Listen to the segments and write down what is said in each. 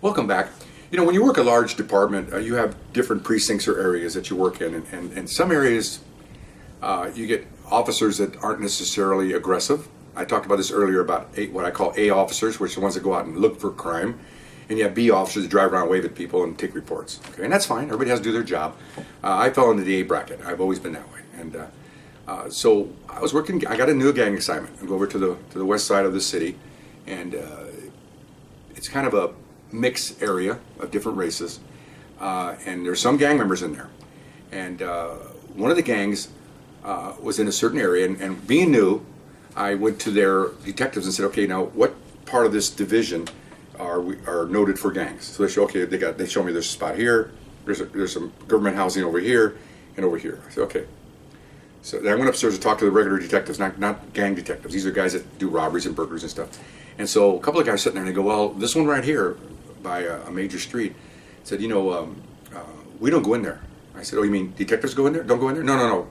Welcome back. You know, when you work a large department, you have different precincts or areas that you work in, and some areas you get officers that aren't necessarily aggressive. I talked about this earlier about what I call A officers, which are the ones that go out and look for crime, and you have B officers that drive around, wave at people, and take reports. Okay, and that's fine. Everybody has to do their job. I fell into the A bracket. I've always been that way, and so I was working. I got a new gang assignment. I go over to the west side of the city, and it's kind of a mixed area of different races, and there's some gang members in there. And one of the gangs was in a certain area, and being new, I went to their detectives and said, okay, now what part of this division are noted for gangs? So they show, okay, they show me there's a spot here, there's some government housing over here, and over here. I said, okay. So then I went upstairs to talk to the regular detectives, not gang detectives. These are guys that do robberies and burglaries and stuff. And so a couple of guys sitting there and they go, well, this one right here by a major street said, you know, we don't go in there. I said, oh, you mean detectives go in there? Don't go in there? No.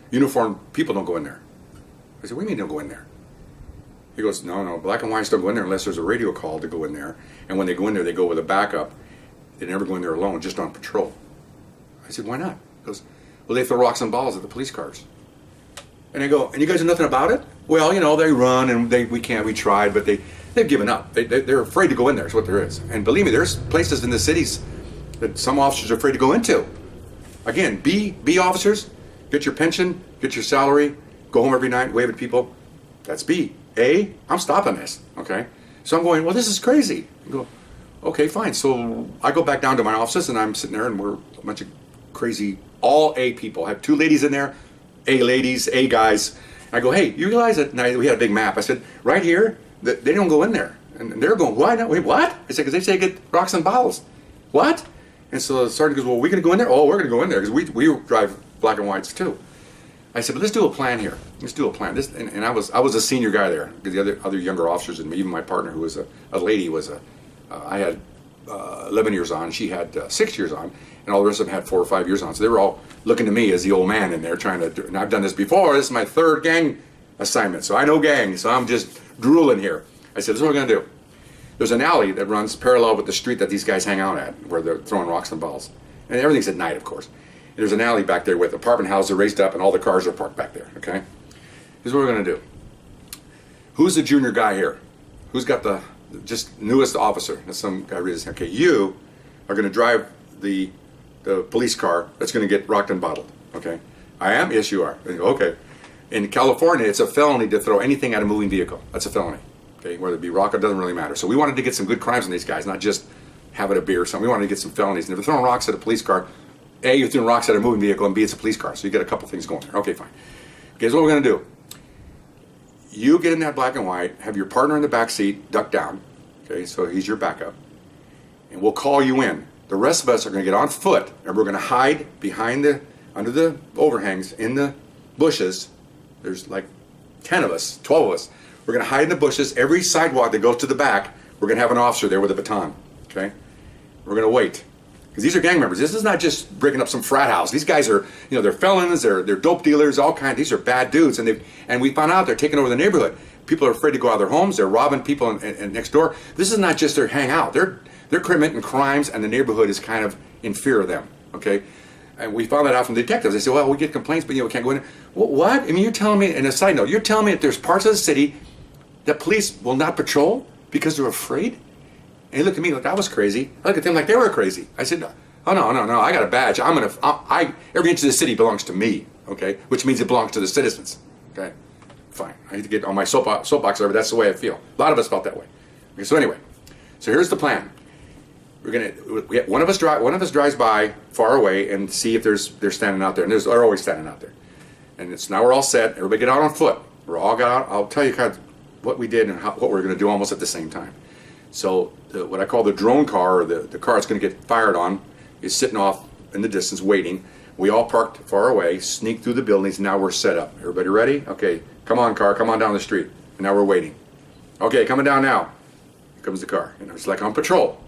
Uniformed people don't go in there. I said, what do you mean don't go in there? He goes, no, black and whites don't go in there unless there's a radio call to go in there. And when they go in there, they go with a backup. They never go in there alone, just on patrol. I said, why not? He goes, well, they throw rocks and balls at the police cars. And I go, and you guys know nothing about it? Well, you know, they run and we tried, but they've given up. They're afraid to go in there, is what there is. And believe me, there's places in the cities that some officers are afraid to go into. Again, B officers, get your pension, get your salary, go home every night, wave at people. That's B. A, I'm stopping this, okay? So I'm going, well, this is crazy. I go, okay, fine. So I go back down to my office and I'm sitting there and we're a bunch of crazy, all A people. I have two ladies in there, A ladies, A guys. And I go, hey, you realize that, and we had a big map. I said, right here, they don't go in there. And they're going, why not? Wait, what? I said, because they say get rocks and bottles. What? And so the sergeant goes, well, we're going to go in there? Oh, we're going to go in there because we drive black and whites too. I said, but let's do a plan here. Let's do a plan. And I was a senior guy there because the other younger officers and even my partner who was a lady was I had 11 years on, she had 6 years on, and all the rest of them had 4 or 5 years on. So they were all looking to me as the old man in there trying to do, and I've done this before. This is my third gang assignment, so I know gangs, so I'm just drooling here. I said, this is what we're going to do. There's an alley that runs parallel with the street that these guys hang out at, where they're throwing rocks and balls. And everything's at night, of course. And there's an alley back there with apartment houses raised up, and all the cars are parked back there, okay? Here's what we're going to do. Who's the junior guy here? Who's got the just newest officer? That's some guy reads, okay, you are going to drive the police car that's going to get rocked and bottled, okay? I am? Yes, you are. They go, okay. In California, it's a felony to throw anything at a moving vehicle. That's a felony, okay? Whether it be rock, it doesn't really matter. So we wanted to get some good crimes on these guys, not just having a beer or something. We wanted to get some felonies. And if they're throwing rocks at a police car, A, you're throwing rocks at a moving vehicle, and B, it's a police car. So you get a couple things going there. Okay, fine. Here's what we're going to do. You get in that black and white, have your partner in the back seat, duck down, okay, so he's your backup, and we'll call you in. The rest of us are going to get on foot, and we're going to hide under the overhangs in the bushes. There's like 10 of us, 12 of us. We're going to hide in the bushes. Every sidewalk that goes to the back, we're going to have an officer there with a baton, okay? We're going to wait. Because these are gang members. This is not just breaking up some frat house. These guys are, you know, they're felons, they're dope dealers, all kinds. These are bad dudes, and we found out they're taking over the neighborhood. People are afraid to go out of their homes. They're robbing people in next door. This is not just their hangout. They're committing crimes, and the neighborhood is kind of in fear of them. Okay, and we found that out from the detectives. They said, well, we get complaints, but you know, we can't go in there. What? I mean, you're telling me? And a side note, you're telling me that there's parts of the city that police will not patrol because they're afraid? And he looked at me like I was crazy. I looked at them like they were crazy. I said, oh, no, I got a badge. Every inch of the city belongs to me, okay? Which means it belongs to the citizens, okay? Fine. I need to get on my soapbox, but that's the way I feel. A lot of us felt that way. Okay, so anyway, so here's the plan. One of us drives by far away and see if they're standing out there, and they're always standing out there. And now we're all set. Everybody get out on foot. We're all got out. I'll tell you kind of what we did and what we're going to do almost at the same time. So what I call the drone car, or the car that's going to get fired on, is sitting off in the distance waiting. We all parked far away, sneaked through the buildings. Now we're set up. Everybody ready? Okay, come on, car, come on down the street. And now we're waiting. Okay, coming down now. Here comes the car. You know, it's like on patrol.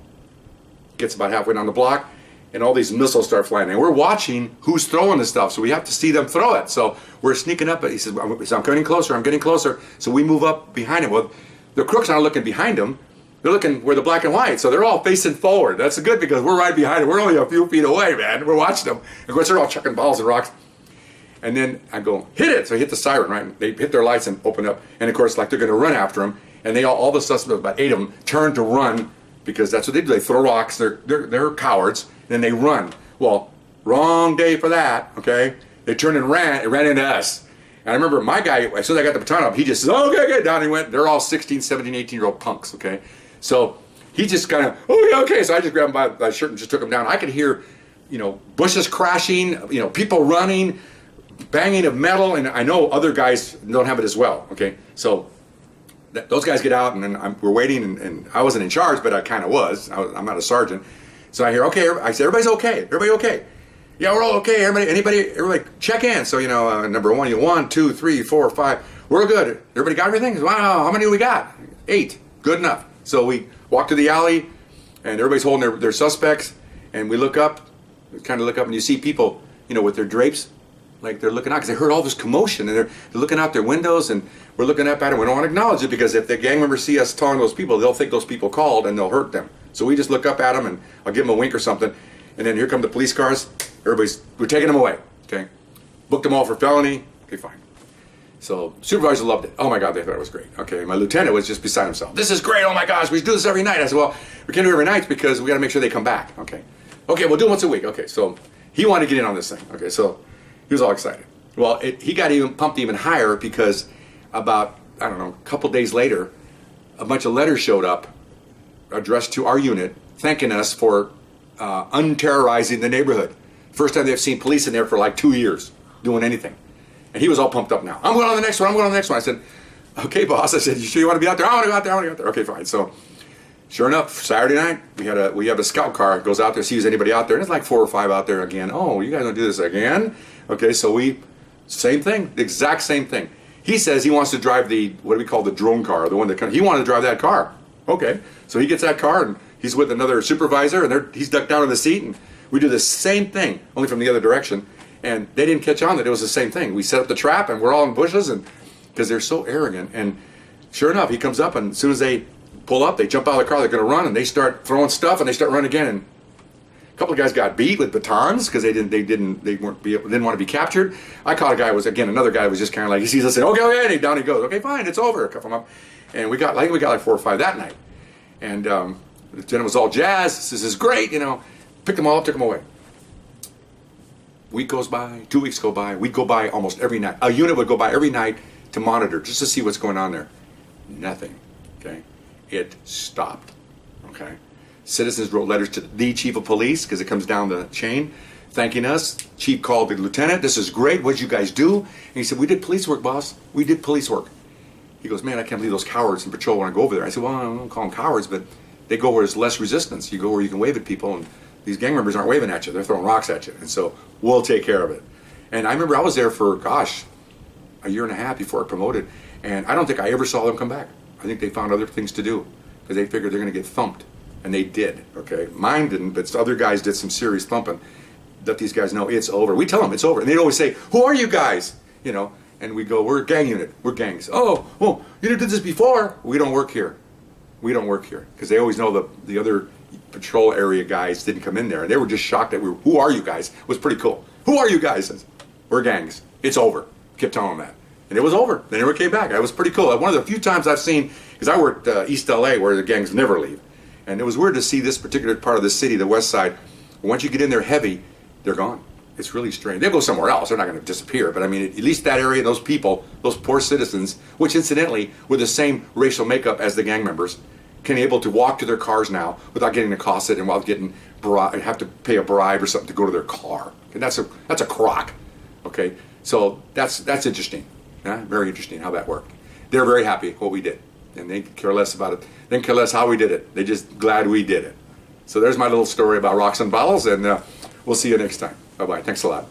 Gets about halfway down the block, and all these missiles start flying. And we're watching who's throwing the stuff, so we have to see them throw it. So we're sneaking up. He says, I'm getting closer, I'm getting closer. So we move up behind him. Well, the crooks aren't looking behind him. they're looking, we're the black and white, so they're all facing forward. That's good because we're right behind them. We're only a few feet away, man. We're watching them. Of course, they're all chucking balls and rocks. And then I go, hit it. So I hit the siren, right? They hit their lights and open up. And of course, like they're going to run after them. And they all the suspects, about 8 of them, turn to run because that's what they do. They throw rocks. They're cowards. And then they run. Well, wrong day for that, okay? They turned and ran. It ran into us. And I remember my guy, as soon as I got the baton up, he just says, okay, down he went. They're all 16, 17, 18-year-old punks, okay? So he just kind of, yeah, okay. So I just grabbed him by the shirt and just took him down. I could hear, bushes crashing, people running, banging of metal, and I know other guys don't have it as well, okay? So those guys get out, and then we're waiting, and I wasn't in charge, but I kind of was. I'm not a sergeant. So I hear, okay, I said, everybody's okay. Everybody okay? Yeah, we're all okay. Everybody, check in. So, number 1, 1, 2, 3, 4, 5. We're good. Everybody got everything? Wow, how many do we got? 8. Good enough. So we walk to the alley, and everybody's holding their suspects, and we look up, and you see people, with their drapes, like they're looking out, because they heard all this commotion, and they're looking out their windows, and we're looking up at it. We don't want to acknowledge it, because if the gang members see us telling those people, they'll think those people called, and they'll hurt them. So we just look up at them, and I'll give them a wink or something, and then here come the police cars. We're taking them away, okay? Booked them all for felony. Okay, fine. So supervisor loved it. Oh my God, they thought it was great. Okay, my lieutenant was just beside himself. This is great. Oh my gosh, we do this every night. I said, well, we can't do it every night because we got to make sure they come back. Okay, we'll do it once a week. Okay, so he wanted to get in on this thing. Okay, so he was all excited. Well, he got pumped even higher because about, I don't know, a couple days later, a bunch of letters showed up addressed to our unit thanking us for unterrorizing the neighborhood. First time they've seen police in there for like 2 years doing anything. And he was all pumped up now. I'm going on the next one. I said, okay, boss. I said, you sure you want to be out there? I want to go out there. Okay, fine. So sure enough, Saturday night, we have a scout car, goes out there, sees anybody out there, and it's like 4 or 5 out there again. Oh, you guys don't do this again? Okay, so same thing, the exact same thing. He says he wants to drive what do we call the drone car, the one that he wanted to drive that car. Okay, so he gets that car, and he's with another supervisor, and he's ducked down in the seat, and we do the same thing, only from the other direction. And they didn't catch on that it was the same thing. We set up the trap, and we're all in bushes, and because they're so arrogant. And sure enough, he comes up, and as soon as they pull up, they jump out of the car. They're going to run, and they start throwing stuff, and they start running again. And a couple of guys got beat with batons because they didn't want to be captured. I caught a guy another guy was just kind of like, he sees us, and okay, and down he goes. Okay, fine, it's over. Cuff him up, and we got like 4 or 5 that night. And the lieutenant was all jazzed. This is great, Picked them all up, took them away. Week goes by, 2 weeks go by, we'd go by almost every night. A unit would go by every night to monitor, just to see what's going on there. Nothing, okay? It stopped, okay? Citizens wrote letters to the chief of police, because it comes down the chain, thanking us. Chief called the lieutenant, this is great, what'd you guys do? And he said, we did police work, boss. We did police work. He goes, man, I can't believe those cowards in patrol want to go over there. I said, well, I don't call them cowards, but they go where there's less resistance. You go where you can wave at people, and these gang members aren't waving at you, they're throwing rocks at you. And so we'll take care of it. And I remember I was there for, a year and a half before I promoted, and I don't think I ever saw them come back. I think they found other things to do because they figured they're going to get thumped. And they did, okay? Mine didn't, but other guys did some serious thumping. Let these guys know it's over. We tell them it's over. And they'd always say, who are you guys? And we go, we're a gang unit. We're gangs. Oh, you did this before. We don't work here. Because they always know the other patrol area guys didn't come in there, and they were just shocked that who are you guys? It was pretty cool. Who are you guys? We're gangs. It's over. Kept telling them that. And it was over. They never came back. It was pretty cool. One of the few times I've seen, because I worked East LA where the gangs never leave. And it was weird to see this particular part of the city, the west side. Once you get in there heavy, they're gone. It's really strange. They'll go somewhere else. They're not going to disappear. But I mean, at least that area, those people, those poor citizens, which incidentally were the same racial makeup as the gang members, can be able to walk to their cars now without getting accosted and without getting have to pay a bribe or something to go to their car. And that's a crock. Okay, so that's interesting. Yeah, very interesting how that worked. They're very happy what we did, and they care less about it. They care less how we did it. They're just glad we did it. So there's my little story about rocks and bottles, and we'll see you next time. Bye bye. Thanks a lot.